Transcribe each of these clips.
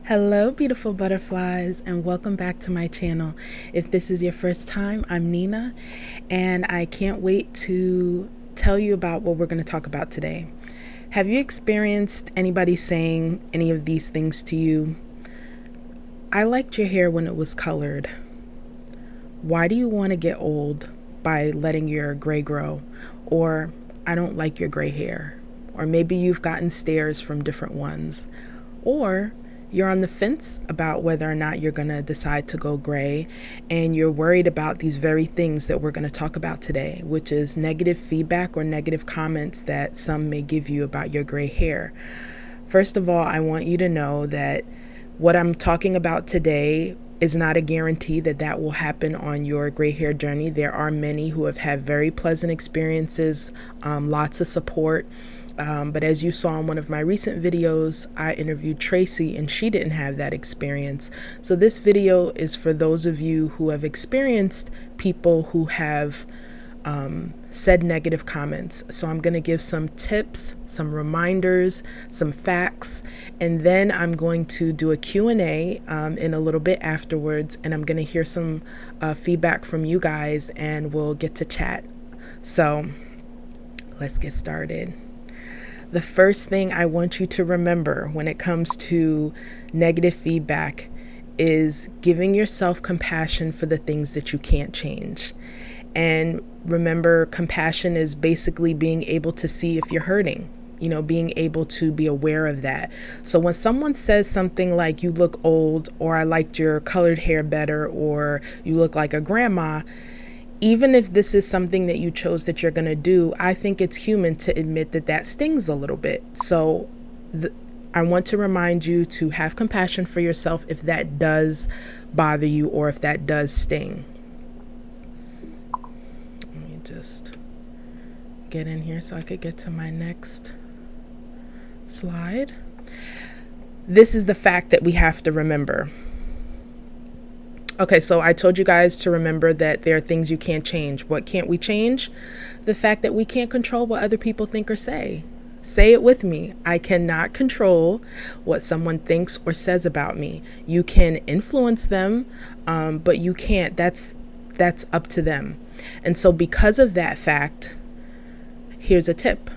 Hello, beautiful butterflies, and welcome back to my channel. If this is your first time, I'm Nina, and I can't wait to tell you about what we're going to talk about today. Have you experienced anybody saying any of these things to you? I liked your hair when it was colored. Why do you want to get old by letting your gray grow? Or I don't like your gray hair. Or maybe you've gotten stares from different ones. Or you're on the fence about whether or not you're going to decide to go gray, and you're worried about these very things that we're going to talk about today, which is negative feedback or negative comments that some may give you about your gray hair. First of all, I want you to know that what I'm talking about today is not a guarantee that that will happen on your gray hair journey. There are many who have had very pleasant experiences, lots of support. But as you saw in one of my recent videos, I interviewed Tracy and she didn't have that experience. So this video is for those of you who have experienced people who have said negative comments. So I'm going to give some tips, some reminders, some facts, and then I'm going to do a Q&A in a little bit afterwards, and I'm going to hear some feedback from you guys and we'll get to chat. So let's get started. The first thing I want you to remember when it comes to negative feedback is giving yourself compassion for the things that you can't change. And remember, compassion is basically being able to see if you're hurting, being able to be aware of that. So when someone says something like you look old, or I liked your colored hair better, or you look like a grandma, even if this is something that you chose that you're going to do, I think it's human to admit that that stings a little bit. So I want to remind you to have compassion for yourself if that does bother you or if that does sting. Let me just get in here so I could get to my next slide. This is the fact that we have to remember. Okay, so I told you guys to remember that there are things you can't change. What can't we change? The fact that we can't control what other people think or say. Say it with me. I cannot control what someone thinks or says about me. You can influence them, but you can't. That's up to them. And so because of that fact, here's a tip.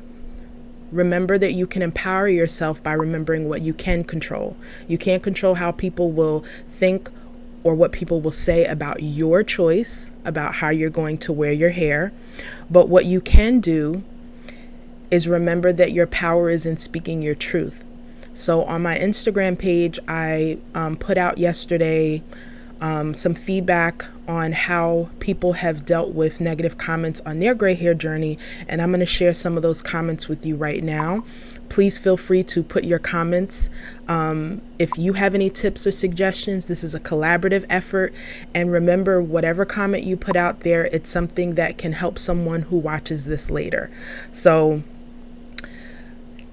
Remember that you can empower yourself by remembering what you can control. You can't control how people will think or what people will say about your choice, about how you're going to wear your hair. But what you can do is remember that your power is in speaking your truth. So on my Instagram page, I put out yesterday some feedback on how people have dealt with negative comments on their gray hair journey. And I'm going to share some of those comments with you right now. Please feel free to put your comments. If you have any tips or suggestions, this is a collaborative effort. And remember, whatever comment you put out there, it's something that can help someone who watches this later. So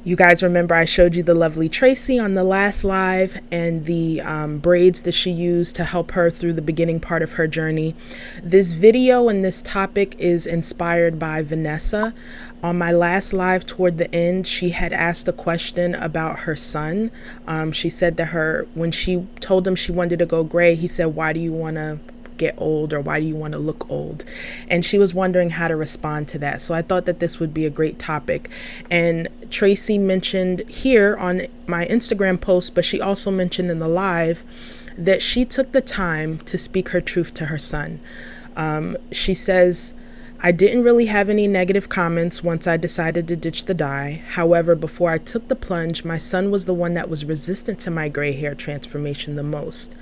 you guys remember I showed you the lovely Tracy on the last live and the braids that she used to help her through the beginning part of her journey. This video and this topic is inspired by Vanessa. On my last live toward the end, she had asked a question about her son. She said that when she told him she wanted to go gray, he said, "Why do you want to get old, or why do you want to look old?" And she was wondering how to respond to that. So I thought that this would be a great topic. And Tracy mentioned here on my Instagram post, but she also mentioned in the live that she took the time to speak her truth to her son. She says, "I didn't really have any negative comments once I decided to ditch the dye. However, before I took the plunge, my son was the one that was resistant to my gray hair transformation the most.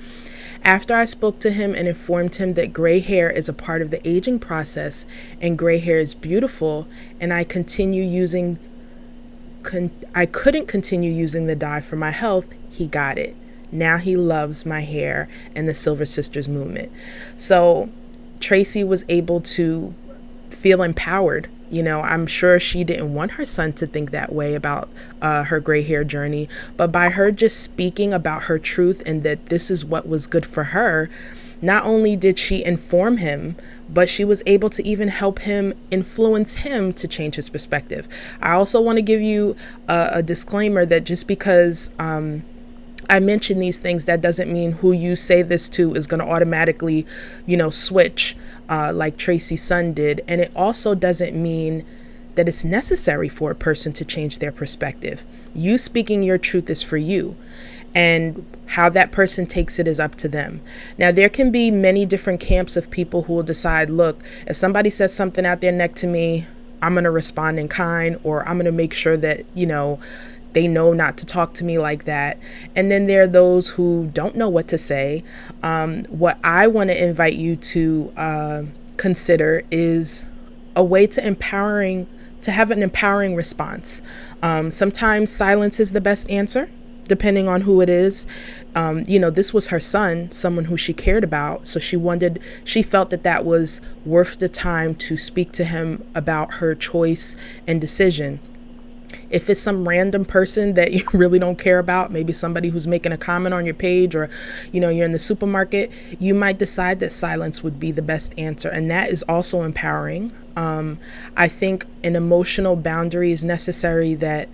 After I spoke to him and informed him that gray hair is a part of the aging process and gray hair is beautiful, and I couldn't continue using the dye for my health, he got it. Now he loves my hair and the Silver Sisters movement." So Tracy was able to feel empowered. I'm sure she didn't want her son to think that way about her gray hair journey, but by her just speaking about her truth and that this is what was good for her, not only did she inform him, but she was able to even help him, influence him to change his perspective. I also want to give you a disclaimer that just because I mention these things, that doesn't mean who you say this to is going to automatically, switch like Tracy's son did. And it also doesn't mean that it's necessary for a person to change their perspective. You speaking your truth is for you. And how that person takes it is up to them. Now, there can be many different camps of people who will decide, look, if somebody says something out their neck to me, I'm going to respond in kind, or I'm going to make sure that, they know not to talk to me like that. And then there are those who don't know what to say. What I want to invite you to consider is a way to have an empowering response. Sometimes silence is the best answer, depending on who it is. This was her son, someone who she cared about. So she felt that was worth the time to speak to him about her choice and decision. If it's some random person that you really don't care about, maybe somebody who's making a comment on your page, or, you're in the supermarket, you might decide that silence would be the best answer. And that is also empowering. I think an emotional boundary is necessary, that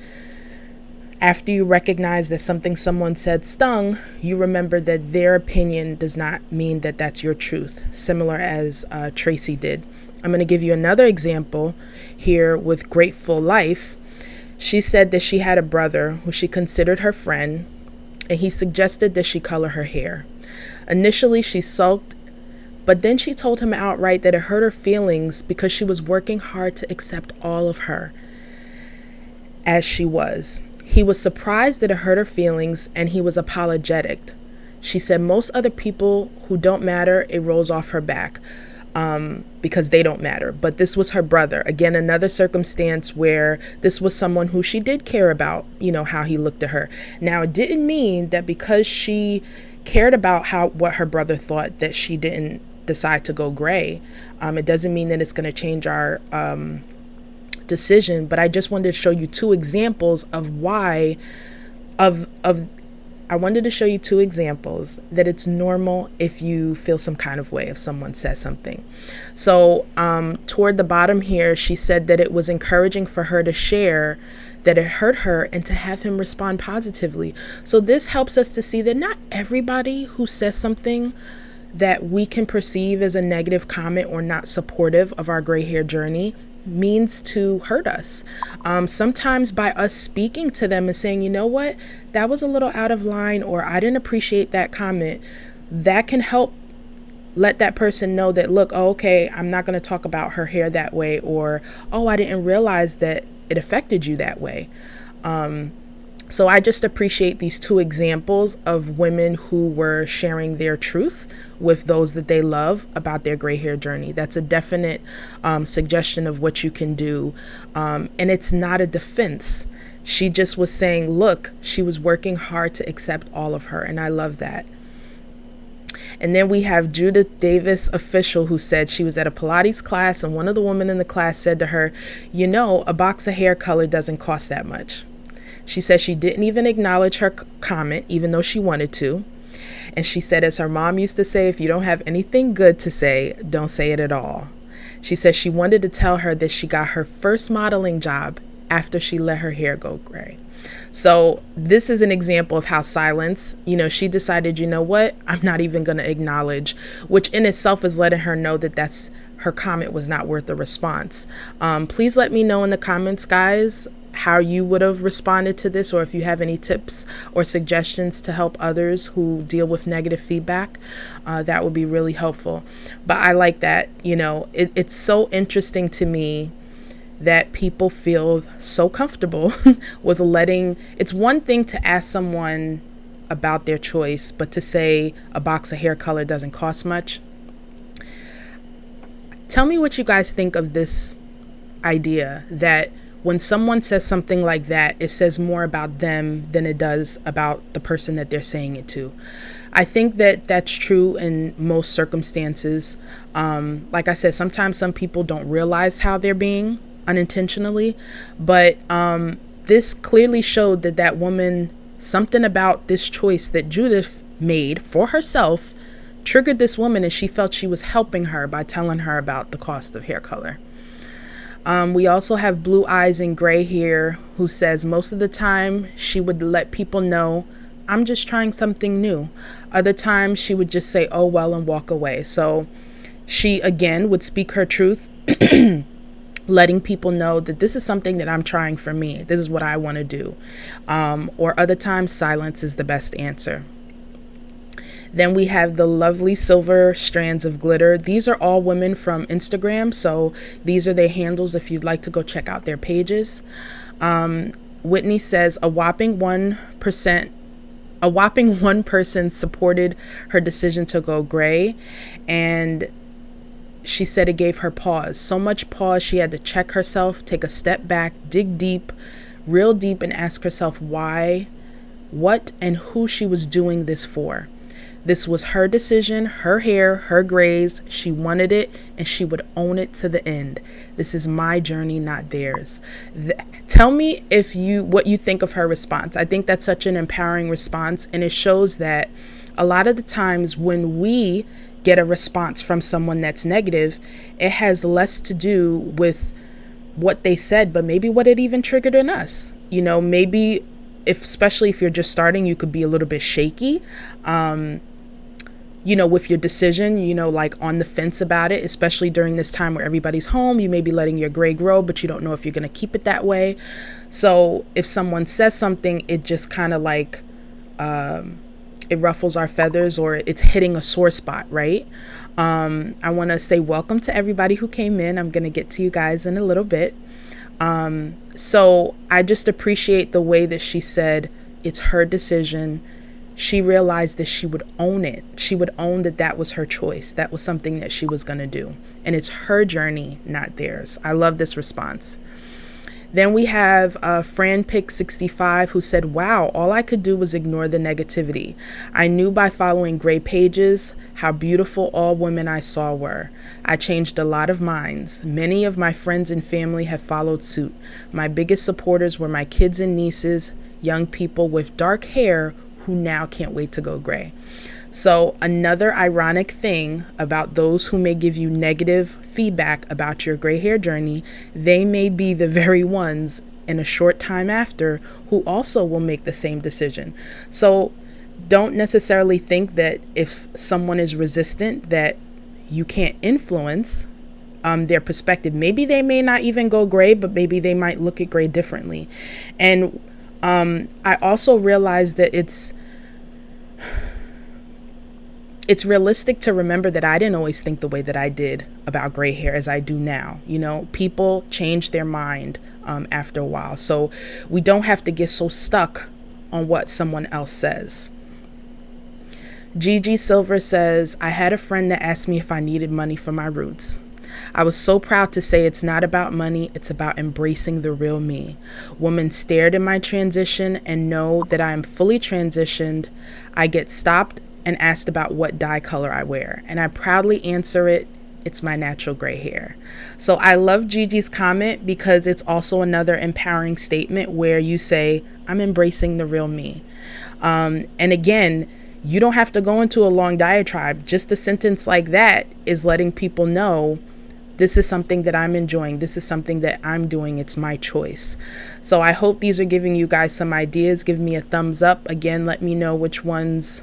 after you recognize that something someone said stung, you remember that their opinion does not mean that that's your truth, similar as Tracy did. I'm going to give you another example here with Grateful Life. She said that she had a brother who she considered her friend, and he suggested that she color her hair. Initially, she sulked, but then she told him outright that it hurt her feelings because she was working hard to accept all of her as she was. He was surprised that it hurt her feelings, and he was apologetic. She said most other people who don't matter, it rolls off her back because they don't matter. But this was her brother. Again, another circumstance where this was someone who she did care about, how he looked at her. Now, it didn't mean that because she cared about what her brother thought, that she didn't decide to go gray. It doesn't mean that it's going to change our decision, but I just wanted to show you two examples I wanted to show you two examples that it's normal if you feel some kind of way if someone says something. So toward the bottom here, she said that it was encouraging for her to share that it hurt her and to have him respond positively. So this helps us to see that not everybody who says something that we can perceive as a negative comment or not supportive of our gray hair journey means to hurt us. Sometimes by us speaking to them and saying, you know what, that was a little out of line, or I didn't appreciate that comment, that can help let that person know that, look, oh, okay, I'm not going to talk about her hair that way, or, oh, I didn't realize that it affected you that way. So I just appreciate these two examples of women who were sharing their truth with those that they love about their gray hair journey. That's a definite suggestion of what you can do. And it's not a defense. She just was saying, look, she was working hard to accept all of her. And I love that. And then we have Judith Davis official, who said she was at a Pilates class, and one of the women in the class said to her, a box of hair color doesn't cost that much. She said she didn't even acknowledge her comment, even though she wanted to. And she said, as her mom used to say, if you don't have anything good to say, don't say it at all. She said she wanted to tell her that she got her first modeling job after she let her hair go gray. So this is an example of how silence, she decided, I'm not even going to acknowledge, which in itself is letting her know that her comment was not worth a response. Please let me know in the comments, guys, how you would have responded to this, or if you have any tips or suggestions to help others who deal with negative feedback. That would be really helpful. But I like that, it's so interesting to me that people feel so comfortable with it's one thing to ask someone about their choice, but to say a box of hair color doesn't cost much. Tell me what you guys think of this idea that when someone says something like that, it says more about them than it does about the person that they're saying it to. I think that that's true in most circumstances. Like I said, sometimes some people don't realize how they're being unintentionally, but this clearly showed that woman, something about this choice that Judith made for herself triggered this woman, and she felt she was helping her by telling her about the cost of hair color. We also have Blue Eyes and Gray Hair, who says most of the time she would let people know, I'm just trying something new. Other times she would just say, oh, well, and walk away. So she, again, would speak her truth, letting people know that this is something that I'm trying for me. This is what I want to do. Or other times, silence is the best answer. Then we have the lovely silver strands of glitter. These are all women from Instagram, so these are their handles if you'd like to go check out their pages. Whitney says a whopping 1% supported her decision to go gray, and she said it gave her pause. So much pause, she had to check herself, take a step back, dig deep, real deep, and ask herself why, what, and who she was doing this for. This was her decision, her hair, her grays. She wanted it, and she would own it to the end. This is my journey, not theirs. Tell me what you think of her response. I think that's such an empowering response, and it shows that a lot of the times when we get a response from someone that's negative, it has less to do with what they said, but maybe what it even triggered in us. Maybe especially if you're just starting, you could be a little bit shaky, with your decision, like on the fence about it, especially during this time where everybody's home. You may be letting your gray grow, but you don't know if you're going to keep it that way. So if someone says something, it just kind of like, it ruffles our feathers, or it's hitting a sore spot, right? I want to say welcome to everybody who came in. I'm going to get to you guys in a little bit. So I just appreciate the way that she said it's her decision. She realized that she would own it. She would own that was her choice. That was something that she was going to do. And it's her journey, not theirs. I love this response. Then we have FranPick65 who said, wow, all I could do was ignore the negativity. I knew by following gray pages how beautiful all women I saw were. I changed a lot of minds. Many of my friends and family have followed suit. My biggest supporters were my kids and nieces, young people with dark hair who now can't wait to go gray. So another ironic thing about those who may give you negative feedback about your gray hair journey, they may be the very ones in a short time after who also will make the same decision. So don't necessarily think that if someone is resistant that you can't influence their perspective. Maybe they may not even go gray, but maybe they might look at gray differently. And I also realized that it's realistic to remember that I didn't always think the way that I did about gray hair as I do now. People change their mind after a while. So we don't have to get so stuck on what someone else says. Gigi Silver says, I had a friend that asked me if I needed money for my roots. I was so proud to say it's not about money, it's about embracing the real me. Women stared in my transition and know that I am fully transitioned. I get stopped and asked about what dye color I wear, and I proudly answer it, it's my natural gray hair. So I love Gigi's comment because it's also another empowering statement where you say, I'm embracing the real me. And again, you don't have to go into a long diatribe. Just a sentence like that is letting people know this is something that I'm enjoying. This is something that I'm doing. It's my choice. So I hope these are giving you guys some ideas. Give me a thumbs up. Again, let me know which responses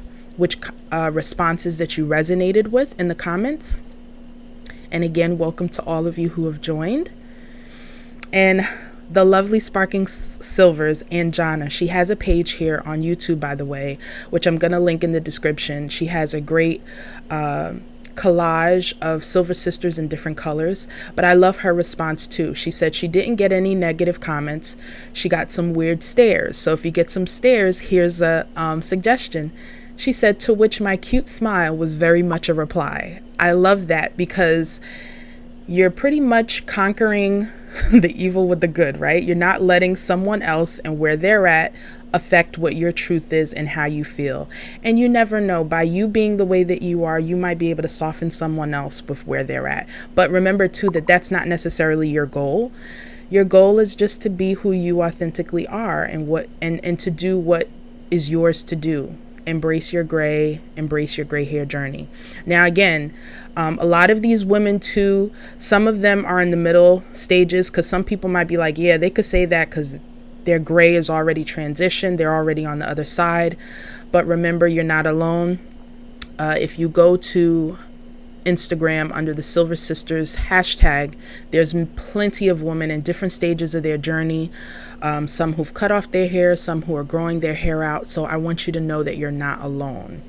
that you resonated with in the comments. And again, welcome to all of you who have joined. And the lovely Sparking Silvers, Anjana, she has a page here on YouTube, by the way, which I'm going to link in the description. She has a great collage of Silver Sisters in different colors, but I love her response too. She said she didn't get any negative comments. She got some weird stares. So if you get some stares, here's a suggestion. She said, to which my cute smile was very much a reply. I love that because you're pretty much conquering the evil with the good, right? You're not letting someone else and where they're at affect what your truth is and how you feel. And you never know, by you being the way that you are, you might be able to soften someone else with where they're at. But remember too, that that's not necessarily your goal. Your goal is just to be who you authentically are and to do what is yours to do. Embrace your gray hair journey. Now, again, a lot of these women too, some of them are in the middle stages, because some people might be like, yeah, they could say that because their gray is already transitioned. They're already on the other side. But remember, you're not alone. If you go to Instagram under the Silver Sisters hashtag, there's plenty of women in different stages of their journey. Some who've cut off their hair, some who are growing their hair out. So I want you to know that you're not alone.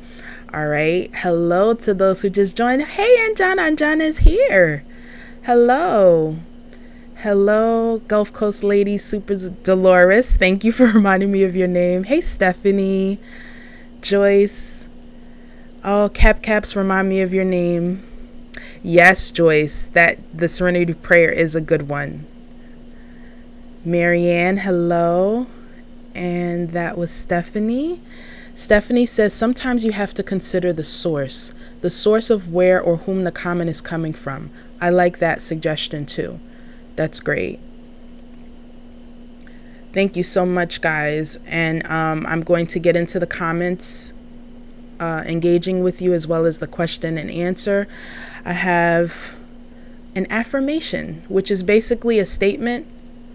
All right. Hello to those who just joined. Hey, Anjana is here. Hello. Hello, Gulf Coast Lady Super Dolores. Thank you for reminding me of your name. Hey, Stephanie. Joyce. Oh, Caps remind me of your name. Yes, Joyce, that the Serenity Prayer is a good one. Marianne, hello. And that was Stephanie. Stephanie says, sometimes you have to consider the source of where or whom the comment is coming from. I like that suggestion too. That's great. Thank you so much, guys. And I'm going to get into the comments, engaging with you, as well as the question and answer. I have an affirmation, which is basically a statement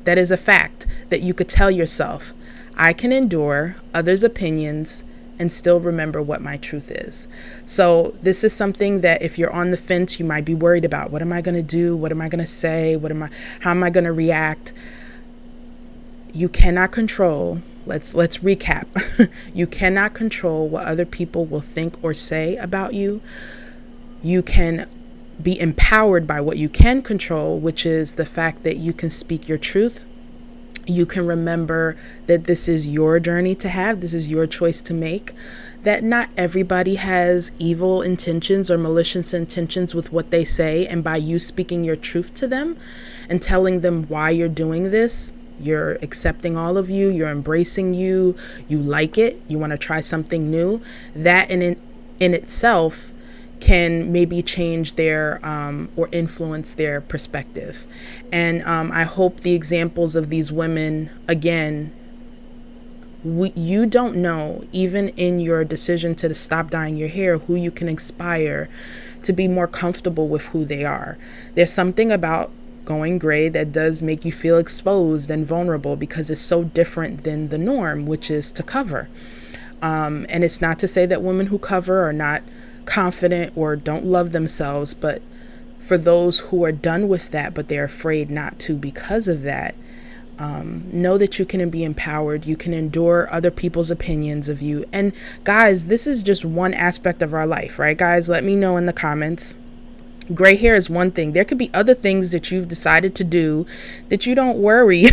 that is a fact that you could tell yourself. I can endure others' opinions and still remember what my truth is. So this is something that if you're on the fence, you might be worried about. What am I going to do? What am I going to say? How am I going to react? You cannot control. Let's recap. You cannot control what other people will think or say about you. You can be empowered by what you can control, which is the fact that you can speak your truth. You can remember that this is your journey to have. This is your choice to make. That not everybody has evil intentions or malicious intentions with what they say. And by you speaking your truth to them and telling them why you're doing this, you're accepting all of you, you're embracing you like it, you want to try something new. That in itself can maybe change their or influence their perspective. And I hope the examples of these women, again, you don't know, even in your decision to stop dyeing your hair, who you can inspire to be more comfortable with who they are. There's something about going gray that does make you feel exposed and vulnerable because it's so different than the norm, which is to cover. And it's not to say that women who cover are not confident or don't love themselves, but for those who are done with that but they're afraid not to because of that, know that you can be empowered. You can endure other people's opinions of you. And guys, this is just one aspect of our life, right? Guys, let me know in the comments. Gray hair is one thing. There could be other things that you've decided to do that you don't worry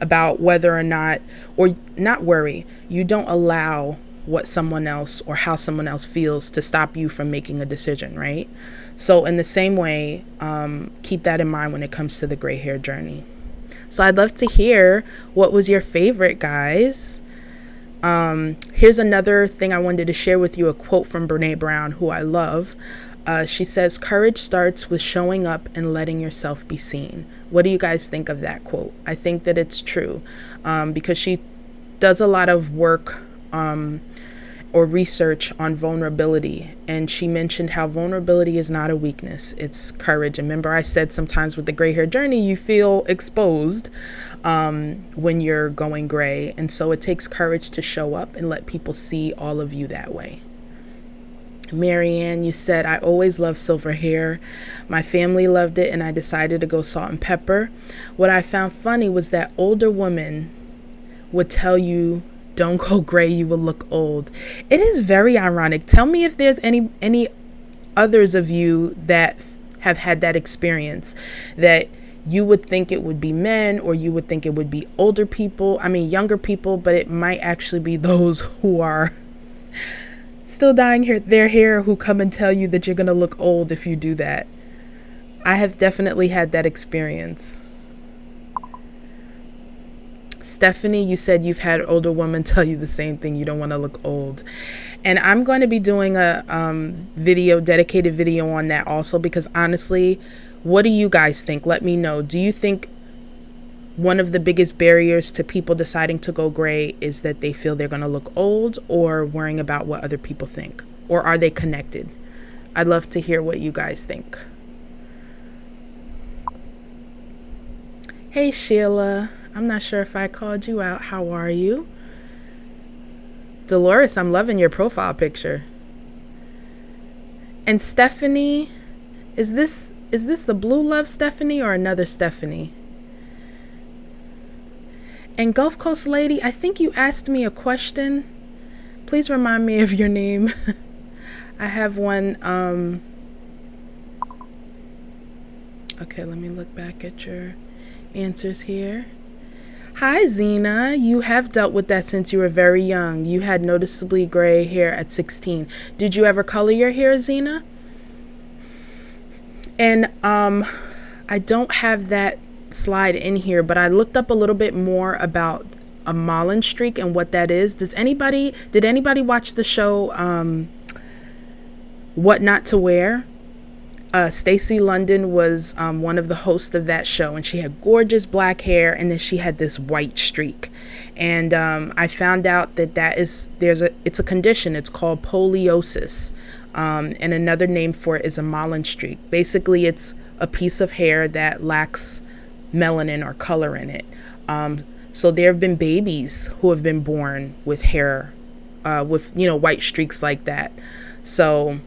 about whether or not, or not worry, you don't allow what someone else or how someone else feels to stop you from making a decision, right? So in the same way, keep that in mind when it comes to the gray hair journey. So I'd love to hear what was your favorite, guys. Here's another thing I wanted to share with you, a quote from Brene Brown, who I love. She says, courage starts with showing up and letting yourself be seen. What do you guys think of that quote? I think that it's true, because she does a lot of work or research on vulnerability. And she mentioned how vulnerability is not a weakness, it's courage. And remember, I said sometimes with the gray hair journey, you feel exposed when you're going gray. And so it takes courage to show up and let people see all of you that way. Marianne, you said, I always loved silver hair. My family loved it, and I decided to go salt and pepper. What I found funny was that older women would tell you, don't go gray, you will look old. It is very ironic. Tell me if there's any others of you that have had that experience, that you would think it would be men, or you would think it would be older people. I mean, younger people, but it might actually be those who are still dyeing their hair who come and tell you that you're going to look old if you do that. I have definitely had that experience. Stephanie, you said you've had older women tell you the same thing. You don't want to look old. And I'm going to be doing a dedicated video on that also, because honestly, what do you guys think? Let me know. Do you think one of the biggest barriers to people deciding to go gray is that they feel they're going to look old, or worrying about what other people think? Or are they connected? I'd love to hear what you guys think. Hey, Sheila. I'm not sure if I called you out. How are you? Dolores, I'm loving your profile picture. And Stephanie, is this the Blue Love Stephanie or another Stephanie? And Gulf Coast Lady, I think you asked me a question. Please remind me of your name. I have one. Okay, let me look back at your answers here. Hi, Zena. You have dealt with that since you were very young. You had noticeably gray hair at 16. Did you ever color your hair, Zena? And I don't have that slide in here, but I looked up a little bit more about a Marlin streak and what that is. Did anybody watch the show What Not to Wear? Stacey London was one of the hosts of that show, and she had gorgeous black hair, and then she had this white streak. And I found out that it's a condition. It's called poliosis, and another name for it is a Marlin streak. Basically, it's a piece of hair that lacks melanin or color in it. So there have been babies who have been born with hair with white streaks like that. So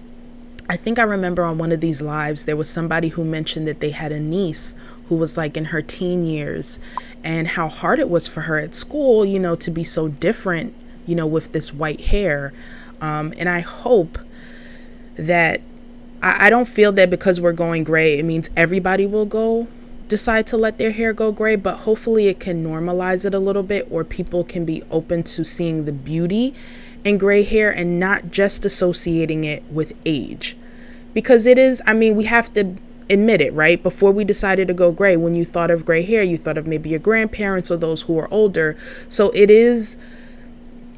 I think I remember on one of these lives, there was somebody who mentioned that they had a niece who was like in her teen years, and how hard it was for her at school, to be so different, with this white hair. And I hope that I don't feel that because we're going gray, it means everybody will decide to let their hair go gray, but hopefully it can normalize it a little bit, or people can be open to seeing the beauty in gray hair and not just associating it with age. Because it is, we have to admit it, right? Before we decided to go gray, when you thought of gray hair, you thought of maybe your grandparents or those who are older. So it is,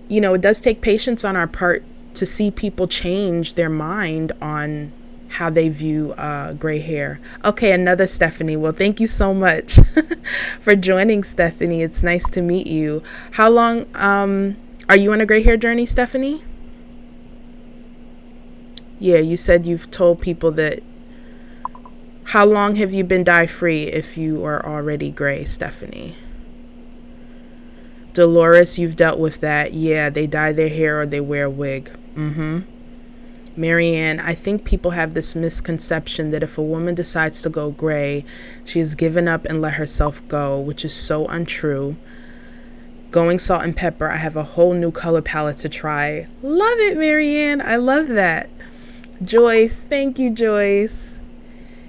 it does take patience on our part to see people change their mind on how they view gray hair. Okay, another Stephanie. Well, thank you so much for joining, Stephanie. It's nice to meet you. How long are you on a gray hair journey, Stephanie? Yeah, you said you've told people that. How long have you been dye-free if you are already gray, Stephanie? Dolores, you've dealt with that. Yeah, they dye their hair or they wear a wig. Marianne, I think people have this misconception that if a woman decides to go gray, she has given up and let herself go, which is so untrue. Going Salt and Pepper, I have a whole new color palette to try. Love it, Marianne. I love that. Joyce, thank you, Joyce.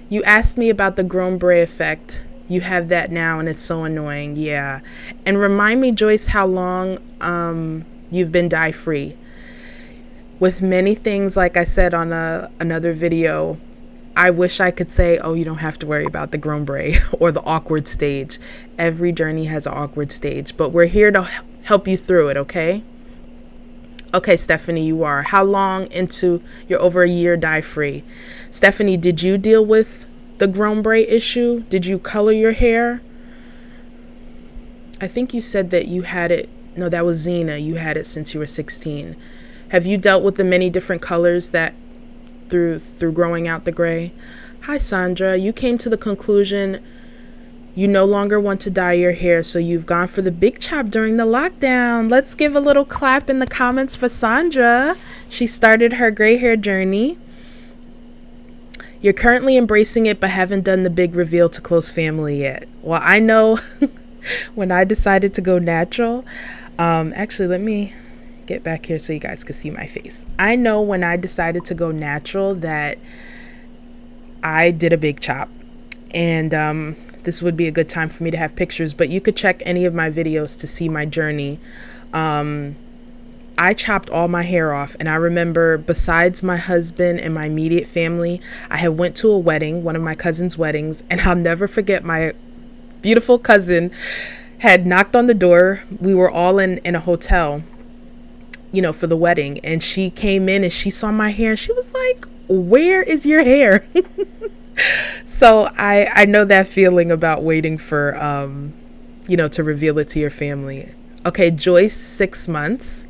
You asked me about the grown bray effect. You have that now, and it's so annoying. Yeah. And remind me, Joyce, how long you've been dye-free. With many things, like I said on another video, I wish I could say, oh, you don't have to worry about the grown bray or the awkward stage. Every journey has an awkward stage, but we're here to help you through it, okay? Okay, Stephanie, you are. How long into you're over a year dye-free? Stephanie, did you deal with the grown bray issue? Did you color your hair? I think you said that you had it. No, that was Zena. You had it since you were 16. Have you dealt with the many different colors that through growing out the gray? Hi, Sandra. You came to the conclusion you no longer want to dye your hair, so you've gone for the big chop during the lockdown. Let's give a little clap in the comments for Sandra. She started her gray hair journey. You're currently embracing it, but haven't done the big reveal to close family yet. Well, I know when I decided to go natural, actually, let me get back here so you guys can see my face. I know when I decided to go natural that I did a big chop, and this would be a good time for me to have pictures, but you could check any of my videos to see my journey. I chopped all my hair off, and I remember, besides my husband and my immediate family, I had went to a wedding, one of my cousin's weddings, and I'll never forget, my beautiful cousin had knocked on the door. We were all in a hotel, for the wedding, and she came in and she saw my hair and she was like, where is your hair? So I know that feeling about waiting for, to reveal it to your family. Okay, Joyce, 6 months.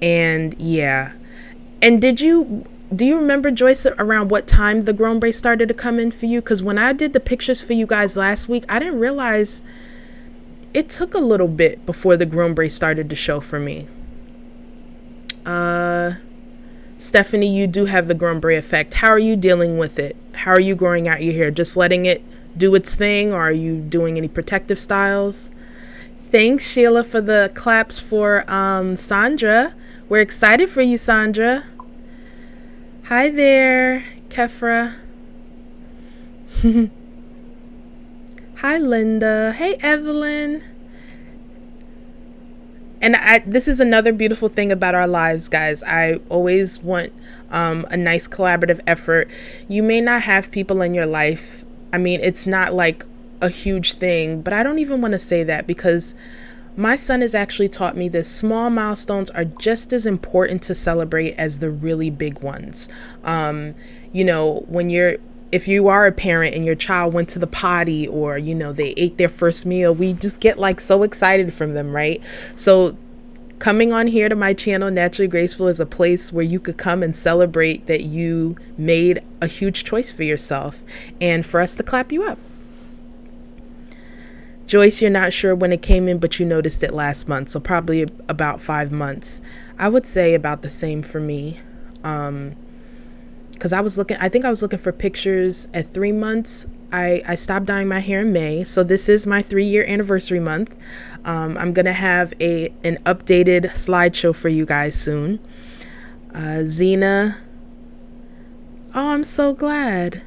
And yeah. And do you remember, Joyce, around what time the grown bray started to come in for you? Because when I did the pictures for you guys last week, I didn't realize it took a little bit before the grown bray started to show for me. Stephanie, you do have the Grombre effect. How are you dealing with it? How are you growing out your hair? Just letting it do its thing, or are you doing any protective styles? Thanks, Sheila, for the claps for Sandra. We're excited for you, Sandra. Hi there, Kefra. Hi, Linda. Hey, Evelyn. And this is another beautiful thing about our lives, guys. I always want a nice collaborative effort. You may not have people in your life. I mean, it's not like a huge thing, but I don't even want to say that, because my son has actually taught me this. Small milestones are just as important to celebrate as the really big ones. You know, if you are a parent and your child went to the potty, or, you know, they ate their first meal, we just get like so excited from them, right? So coming on here to my channel, Naturally Graceful, is a place where you could come and celebrate that you made a huge choice for yourself, and for us to clap you up. Joyce, you're not sure when it came in, but you noticed it last month, so probably about 5 months. I would say about the same for me. Because I think I was looking for pictures at 3 months. I stopped dyeing my hair in May, so this is my 3-year anniversary month. I'm gonna have an updated slideshow for you guys soon. Zena, oh, I'm so glad.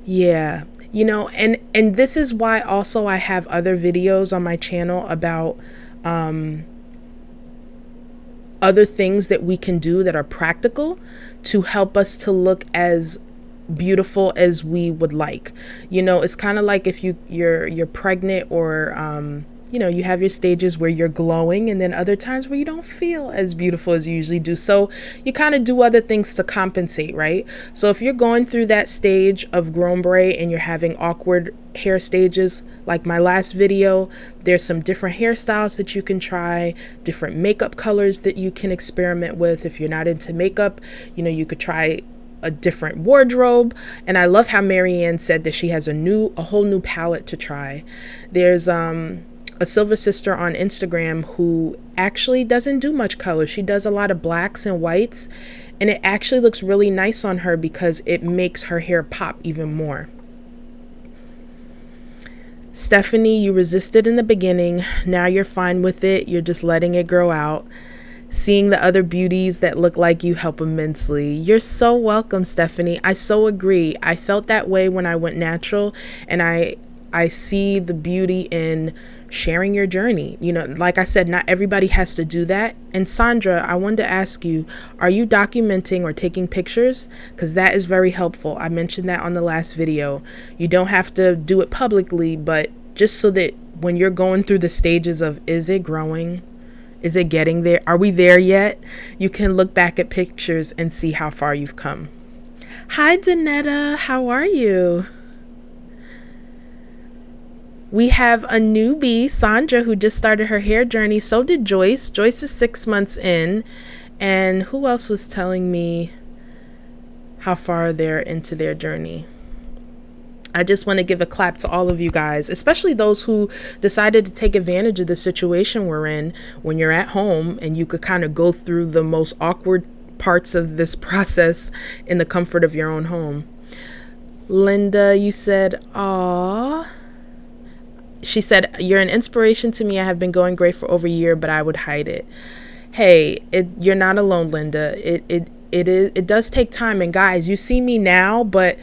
Yeah, you know, and this is why also I have other videos on my channel about other things that we can do that are practical to help us to look as beautiful as we would like. You know, it's kind of like if you're pregnant, or you know, you have your stages where you're glowing, and then other times where you don't feel as beautiful as you usually do. So you kind of do other things to compensate, right? So if you're going through that stage of Grombre and you're having awkward hair stages, like my last video, there's some different hairstyles that you can try, different makeup colors that you can experiment with. If you're not into makeup, you know, you could try a different wardrobe. And I love how Marianne said that she has a whole new palette to try. There's a Silver Sister on Instagram who actually doesn't do much color. She does a lot of blacks and whites, and it actually looks really nice on her because it makes her hair pop even more. Stephanie, you resisted in the beginning. Now you're fine with it. You're just letting it grow out. Seeing the other beauties that look like you help immensely. You're so welcome, Stephanie. I so agree. I felt that way when I went natural, and I see the beauty in sharing your journey. You know, like I said, not everybody has to do that. And Sandra, I wanted to ask you, are you documenting or taking pictures? Because that is very helpful. I mentioned that on the last video. You don't have to do it publicly, but just so that when you're going through the stages of, is it growing? Is it getting there? Are we there yet? You can look back at pictures and see how far you've come. Hi, Danetta. How are you? We have a newbie, Sandra, who just started her hair journey. So did Joyce. Joyce is 6 months in. And who else was telling me how far they're into their journey? I just want to give a clap to all of you guys, especially those who decided to take advantage of the situation we're in when you're at home and you could kind of go through the most awkward parts of this process in the comfort of your own home. Linda, you said, "Aw." She said, "You're an inspiration to me. I have been going gray for over a year, but I would hide it." Hey, you're not alone, Linda. It does take time. And guys, you see me now, but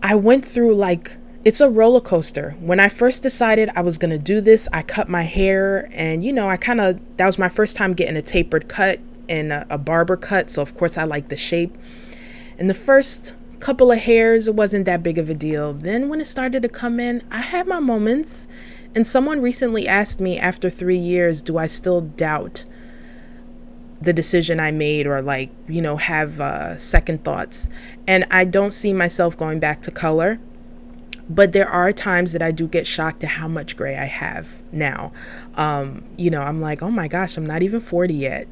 I went through, like, it's a roller coaster. When I first decided I was going to do this, I cut my hair, and, you know, that was my first time getting a tapered cut and a barber cut. So of course I like the shape. And the first couple of hairs, it wasn't that big of a deal. Then when it started to come in, I had my moments. And someone recently asked me, after 3 years, do I still doubt the decision I made, or, like, you know, have second thoughts? And I don't see myself going back to color, but there are times that I do get shocked at how much gray I have now. You know, I'm like, oh my gosh, I'm not even 40 yet.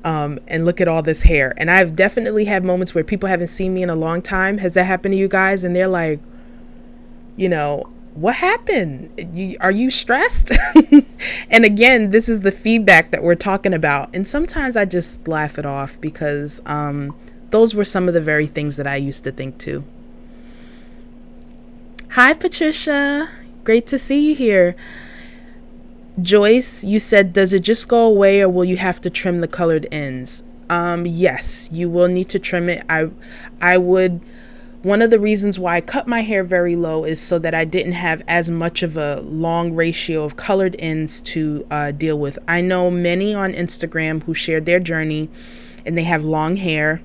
And look at all this hair. And I've definitely had moments where people haven't seen me in a long time. Has that happened to you guys? And they're like, you know, what happened? Are you stressed? And again, this is the feedback that we're talking about. And sometimes I just laugh it off because those were some of the very things that I used to think too. Hi, Patricia. Great to see you here. Joyce, you said, does it just go away or will you have to trim the colored ends? Yes, you will need to trim it. I would. One of the reasons why I cut my hair very low is so that I didn't have as much of a long ratio of colored ends to deal with. I know many on Instagram who shared their journey and they have long hair.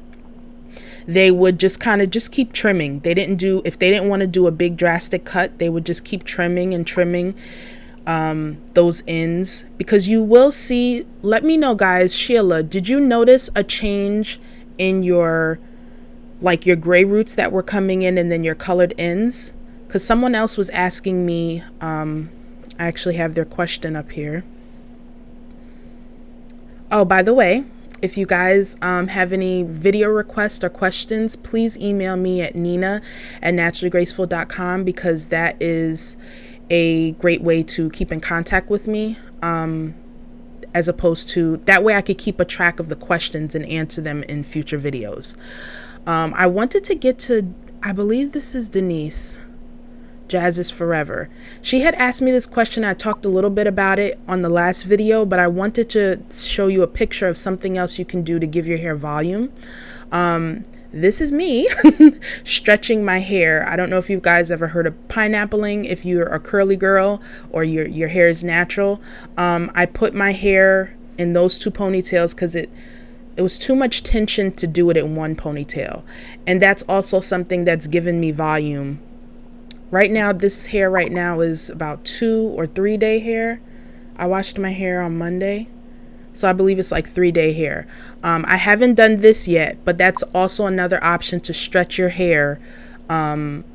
They would just kind of just keep trimming. If they didn't want to do a big drastic cut, they would just keep trimming and trimming those ends, because you will see, let me know guys. Sheila, did you notice a change in your gray roots that were coming in and then your colored ends? Because someone else was asking me, I actually have their question up here. Oh, by the way, if you guys have any video requests or questions, please email me at nina@naturallygraceful.com, because that is a great way to keep in contact with me, as opposed to, that way I could keep a track of the questions and answer them in future videos. I wanted to get to, I believe this is Denise, Jazz is Forever. She had asked me this question. I talked a little bit about it on the last video, but I wanted to show you a picture of something else you can do to give your hair volume. This is me stretching my hair. I don't know if you guys ever heard of pineappling, if you're a curly girl or your hair is natural. I put my hair in those two ponytails because it was too much tension to do it in one ponytail. And that's also something that's given me volume. Right now, this hair right now is about 2 or 3 day hair. I washed my hair on Monday, so I believe it's like 3-day hair. I haven't done this yet, but that's also another option to stretch your hair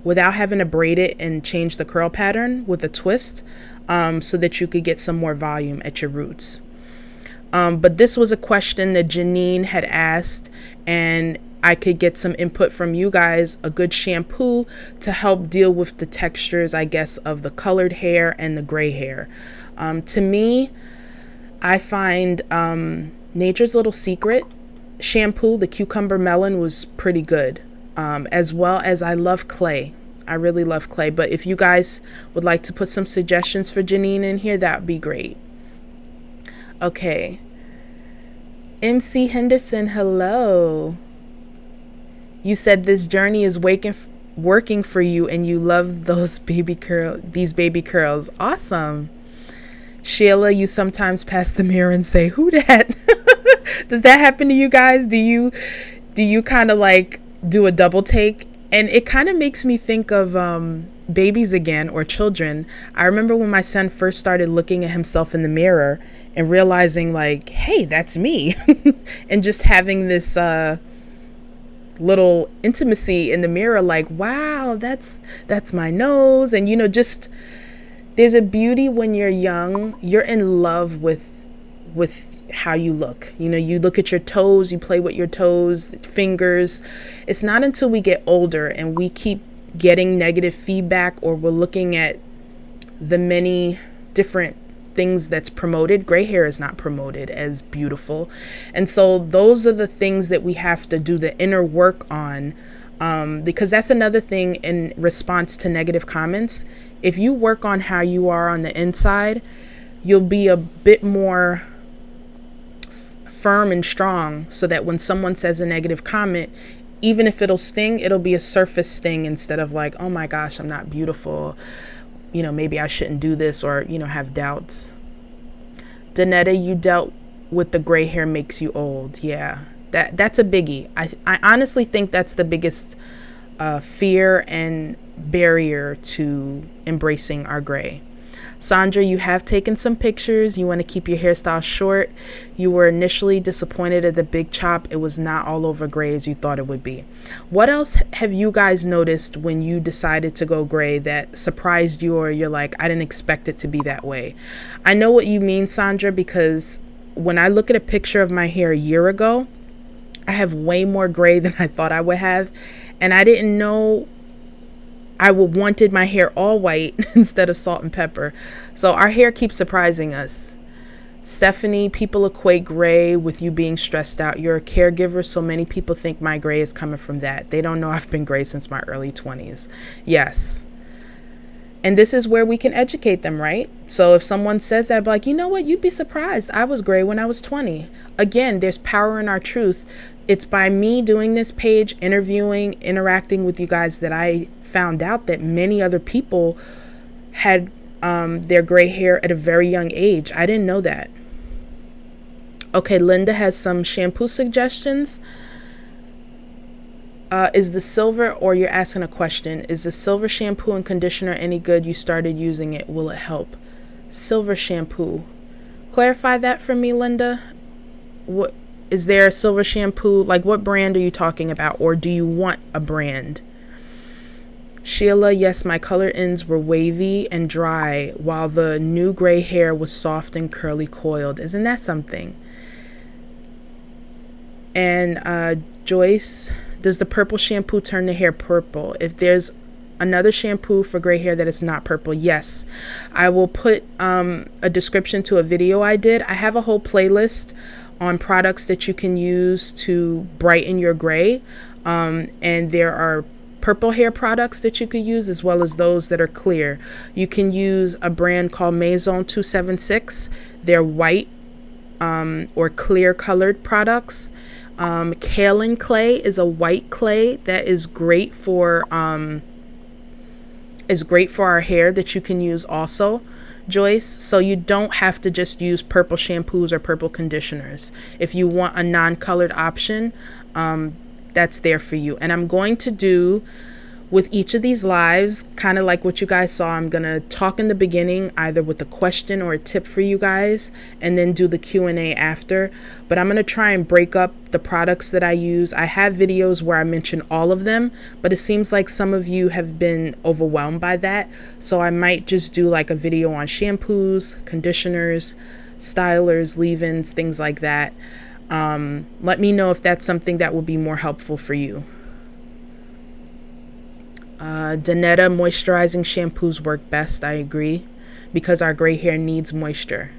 without having to braid it and change the curl pattern with a twist, so that you could get some more volume at your roots. But this was a question that Janine had asked, and I could get some input from you guys, a good shampoo to help deal with the textures, I guess, of the colored hair and the gray hair. To me, I find Nature's Little Secret shampoo, the Cucumber Melon, was pretty good, as well as I love Clay. I really love Clay, but if you guys would like to put some suggestions for Janine in here, that would be great. Okay. MC Henderson, hello. You said this journey is working for you and you love these baby curls. Awesome. Sheila, you sometimes pass the mirror and say, "Who dat?" Does that happen to you guys? Do you kind of like do a double take? And it kind of makes me think of babies again, or children. I remember when my son first started looking at himself in the mirror and realizing like, hey, that's me. And just having this little intimacy in the mirror, like, wow, that's my nose. And just there's a beauty when you're young. You're in love with how you look. You look at your toes, you play with your toes, fingers. It's not until we get older and we keep getting negative feedback, or we're looking at the many different things that's promoted. Gray hair is not promoted as beautiful. And so those are the things that we have to do the inner work on, because that's another thing in response to negative comments. If you work on how you are on the inside, you'll be a bit more firm and strong, so that when someone says a negative comment, even if it'll sting, it'll be a surface sting instead of like, oh my gosh, I'm not beautiful. Maybe I shouldn't do this, or, have doubts. Danetta, you dealt with the gray hair makes you old. Yeah, that's a biggie. I honestly think that's the biggest fear and barrier to embracing our gray. Sandra, you have taken some pictures. You want to keep your hairstyle short. You were initially disappointed at the big chop. It was not all over gray as you thought it would be. What else have you guys noticed when you decided to go gray that surprised you, or you're like, I didn't expect it to be that way? I know what you mean, Sandra, because when I look at a picture of my hair a year ago, I have way more gray than I thought I would have. And I didn't know I wanted my hair all white instead of salt and pepper. So our hair keeps surprising us. Stephanie, people equate gray with you being stressed out. You're a caregiver, so many people think my gray is coming from that. They don't know I've been gray since my early 20s. Yes. And this is where we can educate them, right? So if someone says that, I'd be like, you know what? You'd be surprised. I was gray when I was 20. Again, there's power in our truth. It's by me doing this page, interviewing, interacting with you guys, that I found out that many other people had their gray hair at a very young age. I didn't know that. Okay, Linda has some shampoo suggestions. Is the silver, or you're asking a question, is the silver shampoo and conditioner any good? You started using it. Will it help? Silver shampoo. Clarify that for me, Linda. What is there a silver shampoo? Like, what brand are you talking about? Or do you want a brand? Sheila, yes, my color ends were wavy and dry, while the new gray hair was soft and curly coiled. Isn't that something? And Joyce, does the purple shampoo turn the hair purple? If there's another shampoo for gray hair that is not purple, yes. I will put a description to a video I did. I have a whole playlist on products that you can use to brighten your gray. And there are purple hair products that you could use, as well as those that are clear. You can use a brand called Maison 276. They're white or clear colored products. Kaolin clay is a white clay that is great for our hair, that you can use also, Joyce. So you don't have to just use purple shampoos or purple conditioners. If you want a non-colored option, that's there for you. And I'm going to do, with each of these lives, kind of like what you guys saw, I'm going to talk in the beginning either with a question or a tip for you guys, and then do the Q&A after. But I'm going to try and break up the products that I use. I have videos where I mention all of them, but it seems like some of you have been overwhelmed by that. So I might just do like a video on shampoos, conditioners, stylers, leave-ins, things like that. Let me know if that's something that will be more helpful for you. Danetta, moisturizing shampoos work best. I agree, because our gray hair needs moisture.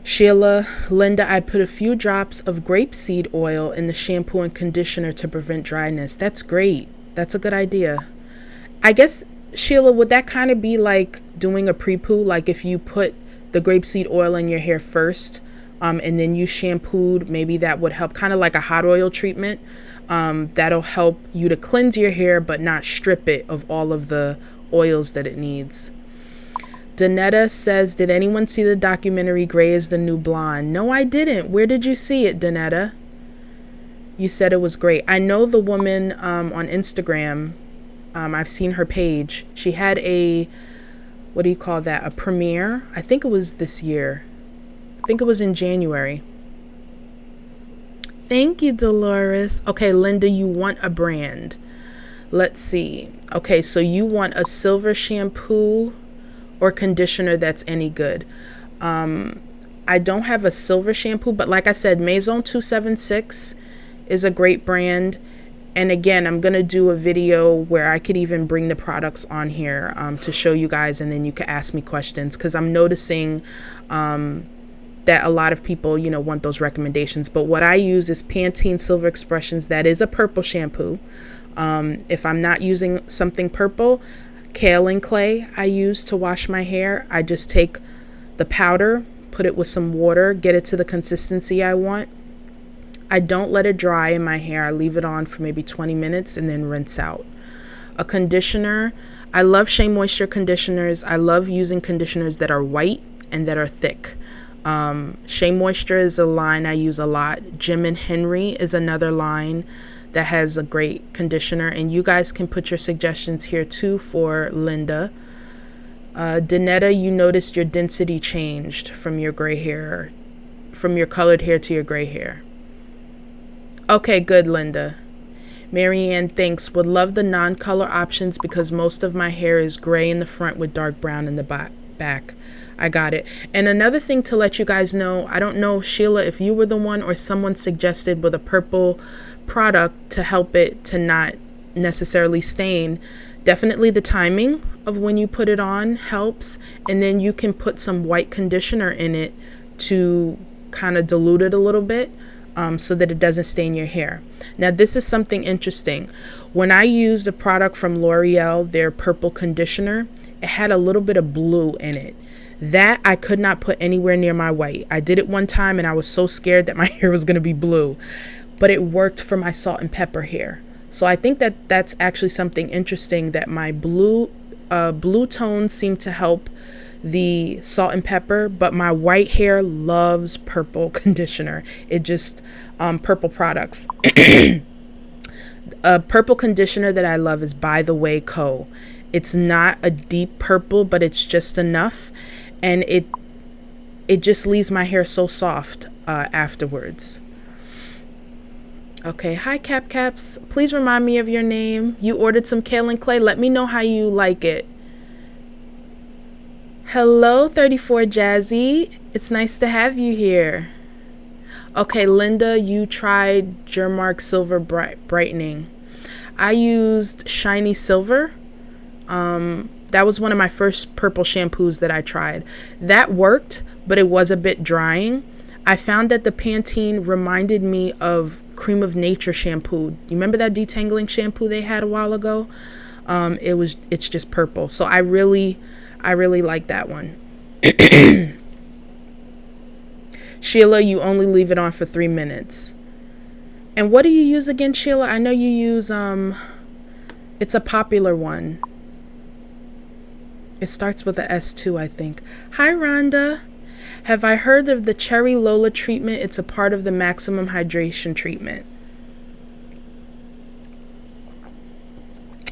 Sheila, Linda, I put a few drops of grapeseed oil in the shampoo and conditioner to prevent dryness. That's great. That's a good idea. I guess, Sheila, would that kind of be like doing a pre-poo? Like if you put the grapeseed oil in your hair first, and then you shampooed, maybe that would help, kind of like a hot oil treatment. That'll help you to cleanse your hair, but not strip it of all of the oils that it needs. Danetta says, did anyone see the documentary Gray is the New Blonde? No, I didn't. Where did you see it, Danetta? You said it was great. I know the woman on Instagram. I've seen her page. She had a, what do you call that? A premiere. I think it was this year. I think it was in January. Thank you, Dolores. Okay, Linda, you want a brand. Let's see. Okay, so you want a silver shampoo or conditioner that's any good. I don't have a silver shampoo, but like I said, Maison 276 is a great brand. And again, I'm going to do a video where I could even bring the products on here to show you guys, and then you can ask me questions, because I'm noticing that a lot of people, want those recommendations. But what I use is Pantene Silver Expressions. That is a purple shampoo. If I'm not using something purple, kaolin clay I use to wash my hair. I just take the powder, put it with some water, get it to the consistency I want. I don't let it dry in my hair. I leave it on for maybe 20 minutes and then rinse out. A conditioner. I love Shea Moisture conditioners. I love using conditioners that are white and that are thick. Shea Moisture is a line I use a lot. Jim and Henry is another line that has a great conditioner, and you guys can put your suggestions here too for Linda. Danetta, you noticed your density changed from your gray hair, from your colored hair to your gray hair. Okay, good, Linda. Marianne, thanks. Would love the non-color options because most of my hair is gray in the front with dark brown in the back. I got it. And another thing to let you guys know, I don't know, Sheila, if you were the one or someone suggested with a purple product to help it to not necessarily stain, Definitely the timing of when you put it on helps. And then you can put some white conditioner in it to kind of dilute it a little bit, so that it doesn't stain your hair. Now, this is something interesting. When I used a product from L'Oreal, their purple conditioner, it had a little bit of blue in it. That I could not put anywhere near my white. I did it one time and I was so scared that my hair was going to be blue, but it worked for my salt and pepper hair. So I think that that's actually something interesting, that my blue tones seem to help the salt and pepper, but my white hair loves purple conditioner. It just, purple products. A purple conditioner that I love is By the Way Co. It's not a deep purple, but it's just enough. And it just leaves my hair so soft afterwards. Okay, hi Caps. Please remind me of your name. You ordered some kale and clay. Let me know how you like it. Hello, 34 Jazzy. It's nice to have you here. Okay, Linda, you tried Jermark Silver Brightening. I used Shiny Silver. That was one of my first purple shampoos that I tried. That worked, but it was a bit drying. I found that the Pantene reminded me of Cream of Nature shampoo. You remember that detangling shampoo they had a while ago? It's just purple. So I really like that one. Sheila, you only leave it on for 3 minutes. And what do you use again, Sheila? I know you use, it's a popular one. It starts with a S2, I think. Hi, Rhonda. Have I heard of the Cherry Lola treatment? It's a part of the maximum hydration treatment.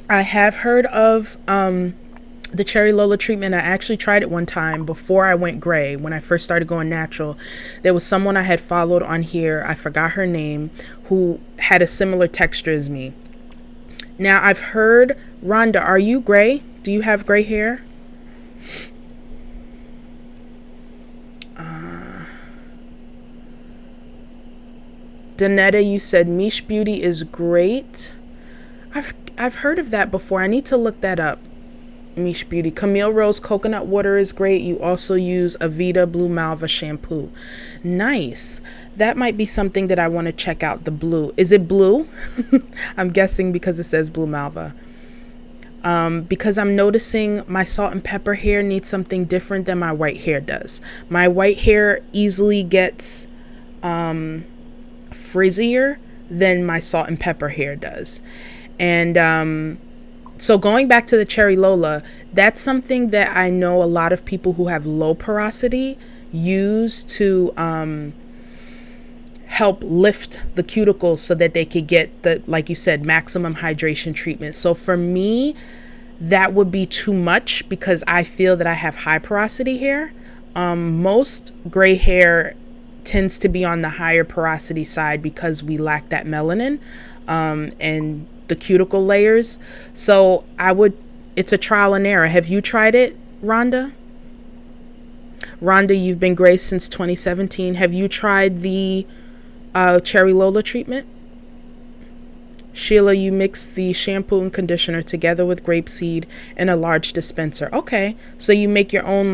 I have heard of the Cherry Lola treatment. I actually tried it one time before I went gray, when I first started going natural. There was someone I had followed on here, I forgot her name, who had a similar texture as me. Now, I've heard, Rhonda, are you gray? Do you have gray hair? Danetta, you said Mish Beauty is great. I've heard of that before. I need to look that up. Mish Beauty. Camille Rose coconut water is great. You also use Avita Blue Malva shampoo. Nice. That might be something that I want to check out. The blue. Is it blue? I'm guessing because it says Blue Malva. Because I'm noticing my salt and pepper hair needs something different than my white hair does. My white hair easily gets frizzier than my salt and pepper hair does. And so going back to the Cherry Lola, that's something that I know a lot of people who have low porosity use to help lift the cuticles so that they could get the, like you said, maximum hydration treatment. So for me, that would be too much because I feel that I have high porosity hair. Most gray hair tends to be on the higher porosity side because we lack that melanin and the cuticle layers. So it's a trial and error. Have you tried it, Rhonda? Rhonda, you've been gray since 2017. Have you tried the Cherry Lola treatment? Sheila, you mix the shampoo and conditioner together with grapeseed in a large dispenser. Okay, so you make your own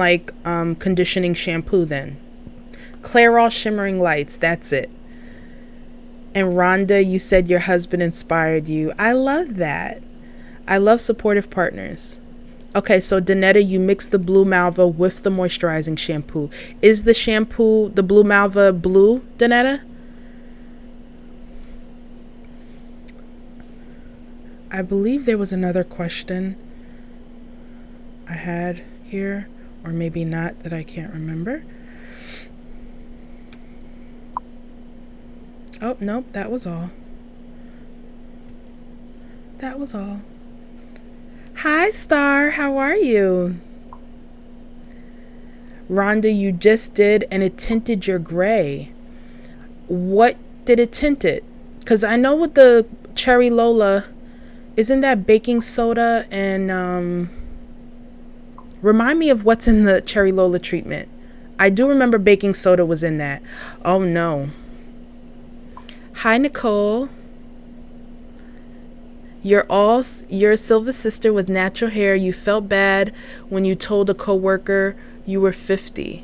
conditioning shampoo then. Clairol Shimmering Lights, that's it. And Rhonda, you said your husband inspired you. I love that. I love supportive partners. Okay, so Danetta, you mix the Blue Malva with the moisturizing shampoo. Is the shampoo, the Blue Malva blue, Danetta? I believe there was another question I had here, or maybe not, that I can't remember. Oh, nope, that was all. That was all. Hi, Star, how are you? Rhonda, you just did, and it tinted your gray. What did it tint it? Because I know with the Cherry Lola, isn't that baking soda and, remind me of what's in the Cherry Lola treatment. I do remember baking soda was in that. Oh, no. Hi, Nicole. You're a silver sister with natural hair. You felt bad when you told a coworker you were 50.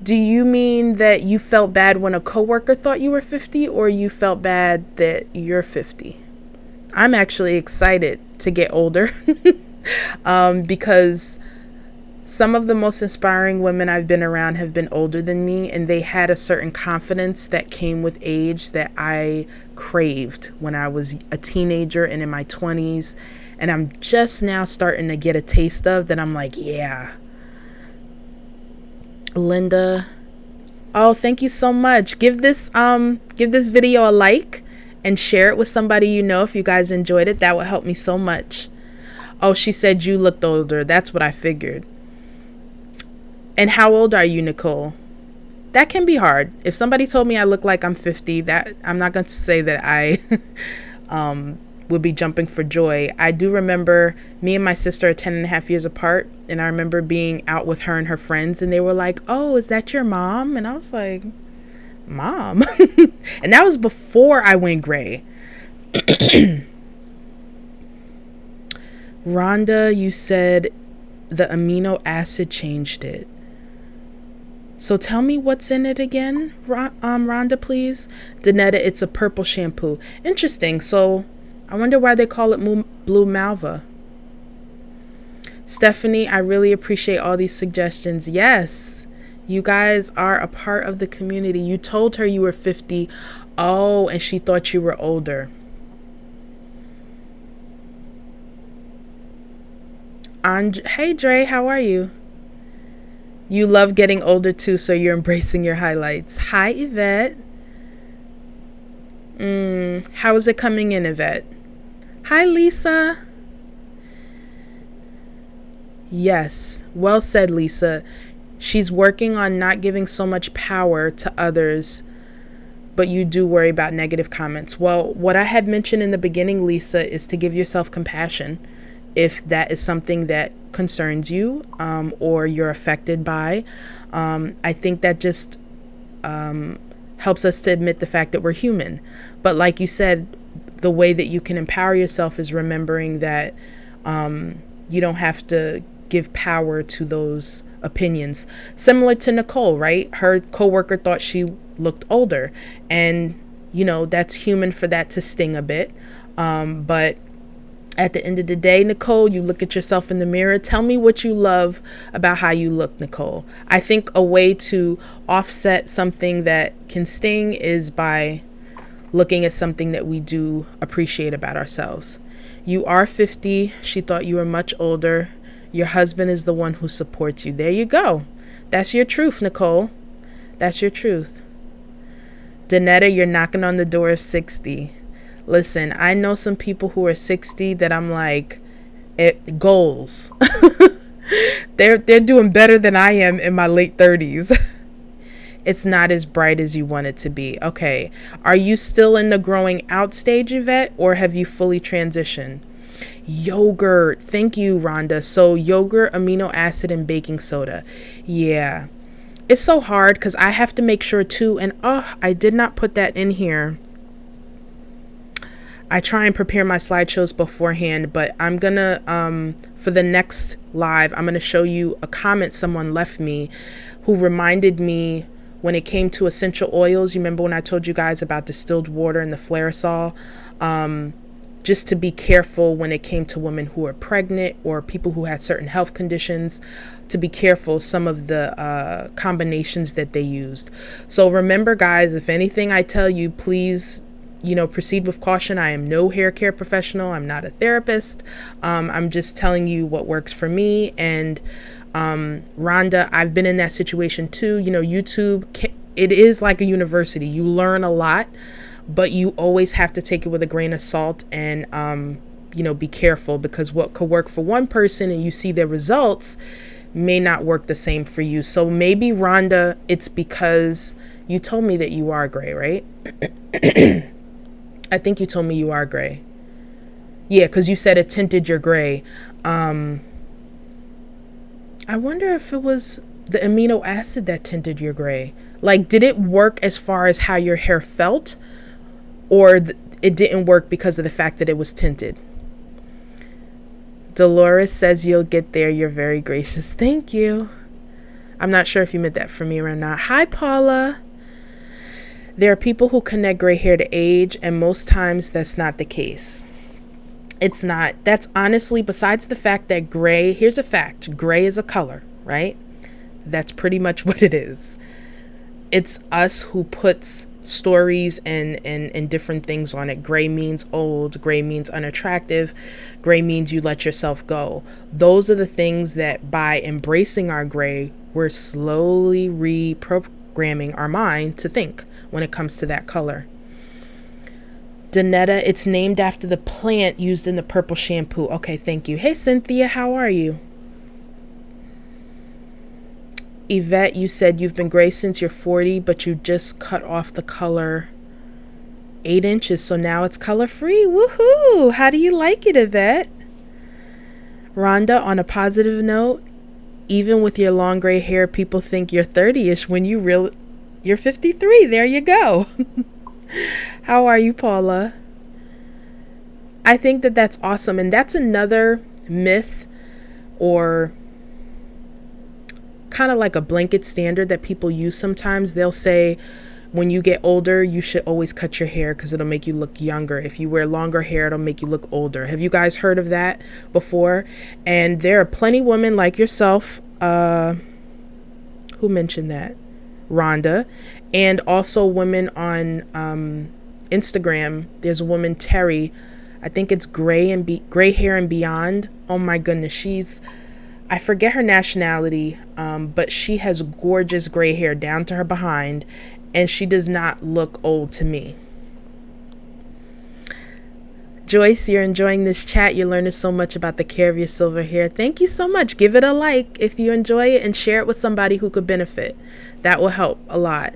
Do you mean that you felt bad when a coworker thought you were 50, or you felt bad that you're 50? I'm actually excited to get older because some of the most inspiring women I've been around have been older than me, and they had a certain confidence that came with age that I craved when I was a teenager and in my 20s. And I'm just now starting to get a taste of that. I'm like, yeah. Linda, oh, thank you so much. Give this video a like and share it with somebody you know if you guys enjoyed it. That would help me so much. Oh, she said you looked older. That's what I figured. And how old are you, Nicole? That can be hard. If somebody told me I look like I'm 50, that I'm not going to say that I would be jumping for joy. I do remember me and my sister are 10 and a half years apart. And I remember being out with her and her friends, and they were like, oh, is that your mom? And I was like, mom? And that was before I went gray. Rhonda, you said the amino acid changed it. So tell me what's in it again, Rhonda, please. Danetta, it's a purple shampoo. Interesting. So I wonder why they call it Blue Malva. Stephanie, I really appreciate all these suggestions. Yes, you guys are a part of the community. You told her you were 50. Oh, and she thought you were older. Hey, Dre, how are you? You love getting older too, so you're embracing your highlights. Hi, Yvette. How is it coming in, Yvette? Hi, Lisa. Yes, well said, Lisa. She's working on not giving so much power to others, but you do worry about negative comments. Well, what I had mentioned in the beginning, Lisa, is to give yourself compassion. If that is something that concerns you or you're affected by, I think that just helps us to admit the fact that we're human. But like you said, the way that you can empower yourself is remembering that you don't have to give power to those opinions. Similar to Nicole, right? Her coworker thought she looked older, and that's human for that to sting a bit. But at the end of the day, Nicole, you look at yourself in the mirror. Tell me what you love about how you look, Nicole. I think a way to offset something that can sting is by looking at something that we do appreciate about ourselves. You are 50. She thought you were much older. Your husband is the one who supports you. There you go. That's your truth, Nicole. That's your truth. Danetta, you're knocking on the door of 60. Listen, I know some people who are 60 that I'm like, goals. They're doing better than I am in my late 30s. It's not as bright as you want it to be. Okay. Are you still in the growing out stage, Yvette, or have you fully transitioned? Yogurt. Thank you, Rhonda. So yogurt, amino acid, and baking soda. Yeah. It's so hard because I have to make sure too. And I did not put that in here. I try and prepare my slideshows beforehand, but I'm going to, for the next live, I'm going to show you a comment someone left me who reminded me when it came to essential oils. You remember when I told you guys about distilled water and the Flairosol? Just to be careful when it came to women who are pregnant or people who had certain health conditions, to be careful some of the combinations that they used. So remember, guys, if anything I tell you, please proceed with caution. I am no hair care professional. I'm not a therapist. I'm just telling you what works for me. And Rhonda, I've been in that situation too. YouTube, it is like a university. You learn a lot, but you always have to take it with a grain of salt and, be careful, because what could work for one person and you see their results may not work the same for you. So maybe, Rhonda, it's because you told me that you are gray, right? I think you told me you are gray. Yeah, because you said it tinted your gray. I wonder if it was the amino acid that tinted your gray. Like, did it work as far as how your hair felt? Or it didn't work because of the fact that it was tinted. Dolores says you'll get there. You're very gracious. Thank you. I'm not sure if you meant that for me or not. Hi, Paula. There are people who connect gray hair to age, and most times that's not the case. It's not. That's honestly, besides the fact that gray, here's a fact. Gray is a color, right? That's pretty much what it is. It's us who puts stories and different things on it. Gray means old. Gray means unattractive. Gray means you let yourself go. Those are the things that by embracing our gray, we're slowly reprogramming our mind to think when it comes to that color. Danetta, it's named after the plant used in the purple shampoo. Okay, thank you. Hey, Cynthia, how are you? Yvette, you said you've been gray since you're 40, but you just cut off the color 8 inches, so now it's color free. Woohoo! How do you like it, Yvette? Rhonda, on a positive note, even with your long gray hair, people think you're 30-ish when you're 53. There you go. How are you, Paula? I think that that's awesome, and that's another myth or kind of like a blanket standard that people use sometimes. They'll say when you get older, you should always cut your hair because it'll make you look younger. If you wear longer hair, it'll make you look older. Have you guys heard of that before? And there are plenty of women like yourself. Who mentioned that? Rhonda. And also women on Instagram. There's a woman, Terry. I think it's Gray Hair and Beyond. Oh my goodness, I forget her nationality, but she has gorgeous gray hair down to her behind, and she does not look old to me. Joyce, you're enjoying this chat. You're learning so much about the care of your silver hair. Thank you so much. Give it a like if you enjoy it and share it with somebody who could benefit. That will help a lot.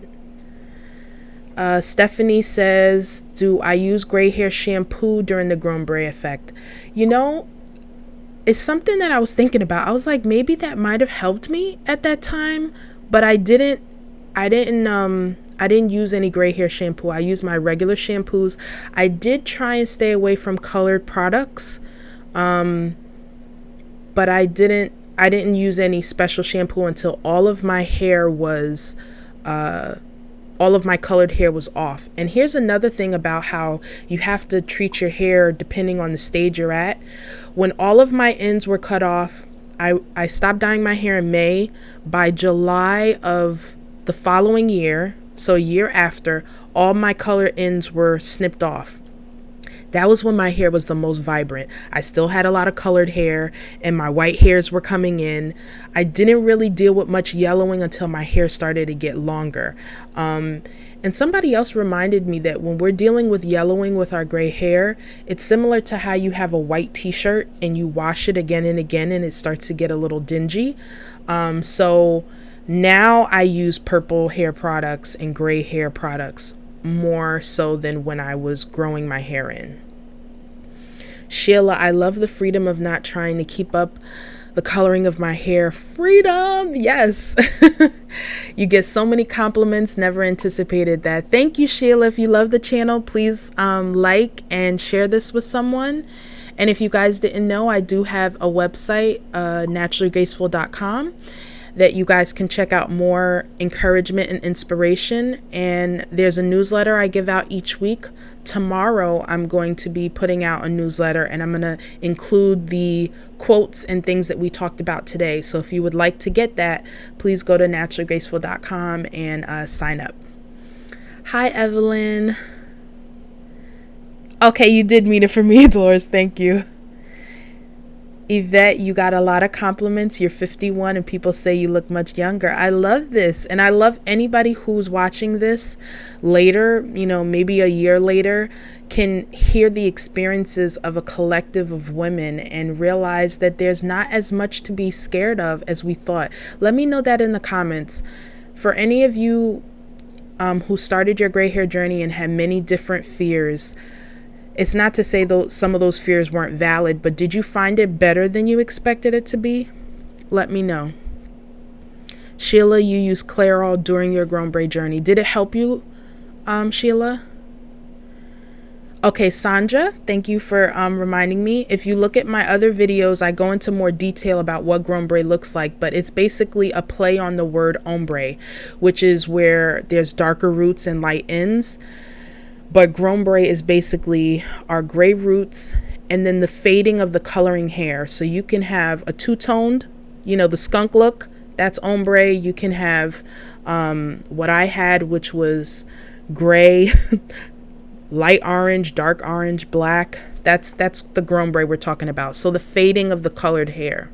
Stephanie says, do I use gray hair shampoo during the grown gray effect? You know, it's something that I was thinking about. I was like, maybe that might have helped me at that time, but I didn't use any gray hair shampoo. I used my regular shampoos. I did try and stay away from colored products, but I didn't use any special shampoo until all of my colored hair was off. And here's another thing about how you have to treat your hair depending on the stage you're at. When all of my ends were cut off, I stopped dyeing my hair in May. By July of the following year, so a year after, all my color ends were snipped off. That was when my hair was the most vibrant. I still had a lot of colored hair and my white hairs were coming in. I didn't really deal with much yellowing until my hair started to get longer. And somebody else reminded me that when we're dealing with yellowing with our gray hair, it's similar to how you have a white t-shirt and you wash it again and again and it starts to get a little dingy. So now I use purple hair products and gray hair products more so than when I was growing my hair in. Sheila, I love the freedom of not trying to keep up the coloring of my hair. Freedom! Yes. You get so many compliments. Never anticipated that. Thank you, Sheila. If you love the channel, please like and share this with someone. And if you guys didn't know, I do have a website, naturallygraceful.com, that you guys can check out more encouragement and inspiration. And there's a newsletter I give out each week. Tomorrow, I'm going to be putting out a newsletter and I'm going to include the quotes and things that we talked about today. So if you would like to get that, please go to naturallygraceful.com and sign up. Hi, Evelyn. Okay, you did mean it for me, Dolores. Thank you. Yvette, you got a lot of compliments. You're 51 and people say you look much younger. I love this. And I love anybody who's watching this later, maybe a year later, can hear the experiences of a collective of women and realize that there's not as much to be scared of as we thought. Let me know that in the comments. For any of you who started your gray hair journey and had many different fears, it's not to say some of those fears weren't valid, but did you find it better than you expected it to be? Let me know. Sheila, you used Clairol during your grown braid journey. Did it help you, Sheila? Okay, Sandra, thank you for reminding me. If you look at my other videos, I go into more detail about what grombre looks like, but it's basically a play on the word ombre, which is where there's darker roots and light ends. But grombre is basically our gray roots and then the fading of the coloring hair. So you can have a two-toned, the skunk look, that's ombre. You can have what I had, which was gray, light orange, dark orange, black. That's the grombre we're talking about. So the fading of the colored hair.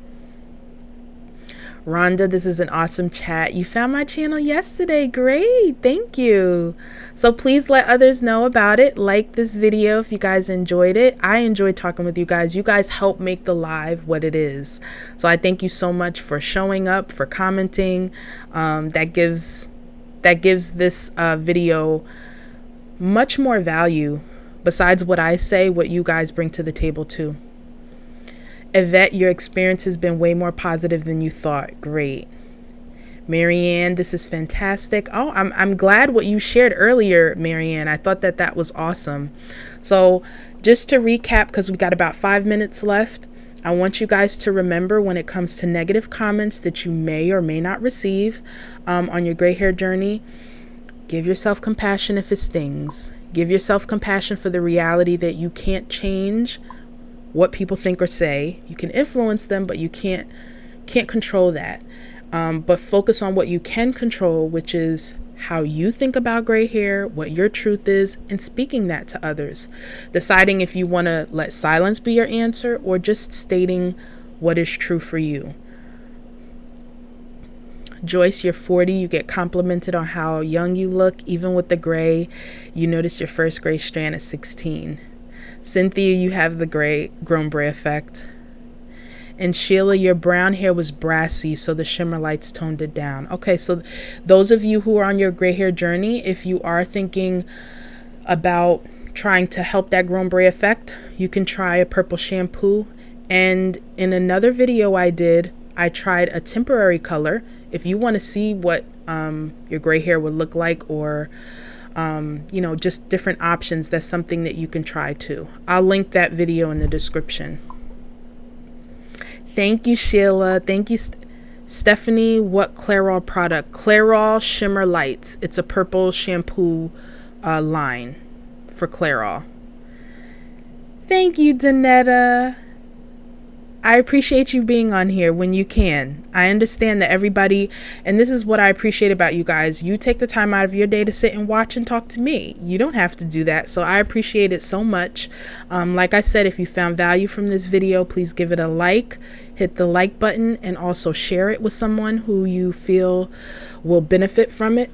Rhonda, this is an awesome chat. You found my channel yesterday. Great. Thank you. So please let others know about it. Like this video if you guys enjoyed it. I enjoyed talking with you guys. You guys help make the live what it is. So I thank you so much for showing up, for commenting. That gives this video much more value besides what I say, what you guys bring to the table too. Yvette, your experience has been way more positive than you thought. Great. Marianne, this is fantastic. Oh, I'm glad what you shared earlier, Marianne. I thought that was awesome. So just to recap, because we got about 5 minutes left, I want you guys to remember when it comes to negative comments that you may or may not receive on your gray hair journey, give yourself compassion if it stings. Give yourself compassion for the reality that you can't change what people think or say. You can influence them, but you can't control that. But focus on what you can control, which is how you think about gray hair, what your truth is, and speaking that to others. Deciding if you want to let silence be your answer or just stating what is true for you. Joyce, you're 40. You get complimented on how young you look. Even with the gray, you notice your first gray strand at 16. Cynthia, you have the gray grombre effect. And Sheila, your brown hair was brassy, so the shimmer lights toned it down. Okay, so those of you who are on your gray hair journey, if you are thinking about trying to help that grombre effect, you can try a purple shampoo. And in another video I did, I tried a temporary color. If you want to see what your gray hair would look like, or just different options, that's something that you can try too. I'll link that video in the description. Thank you, Sheila. Thank you, Stephanie. What Clairol product? Clairol Shimmer Lights. It's a purple shampoo line for Clairol. Thank you, Danetta. I appreciate you being on here when you can. I understand that everybody, and this is what I appreciate about you guys, you take the time out of your day to sit and watch and talk to me. You don't have to do that, so I appreciate it so much. Like I said, if you found value from this video, please give it a like, hit the like button, and also share it with someone who you feel will benefit from it.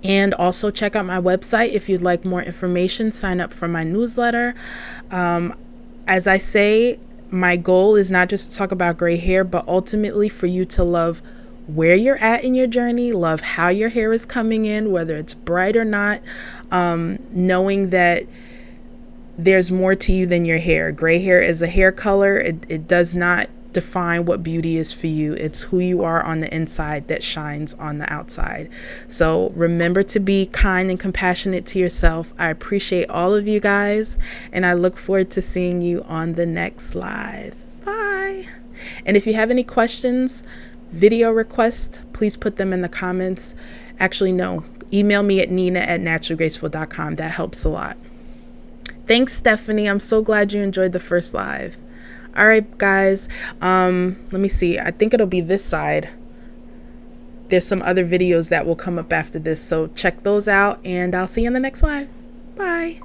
And also check out my website if you'd like more information. Sign up for my newsletter. As I say, my goal is not just to talk about gray hair, but ultimately for you to love where you're at in your journey, love how your hair is coming in, whether it's bright or not, knowing that there's more to you than your hair. Gray hair is a hair color. It does not define what beauty is for you. It's who you are on the inside that shines on the outside. So remember to be kind and compassionate to yourself. I appreciate all of you guys, and I look forward to seeing you on the next live. Bye. And if you have any questions, video requests, please put them in the comments. Actually, no, email me at nina@naturalgraceful.com. That helps a lot. Thanks, Stephanie. I'm so glad you enjoyed the first live. All right, guys, let me see. I think it'll be this side. There's some other videos that will come up after this, so check those out, and I'll see you in the next live. Bye.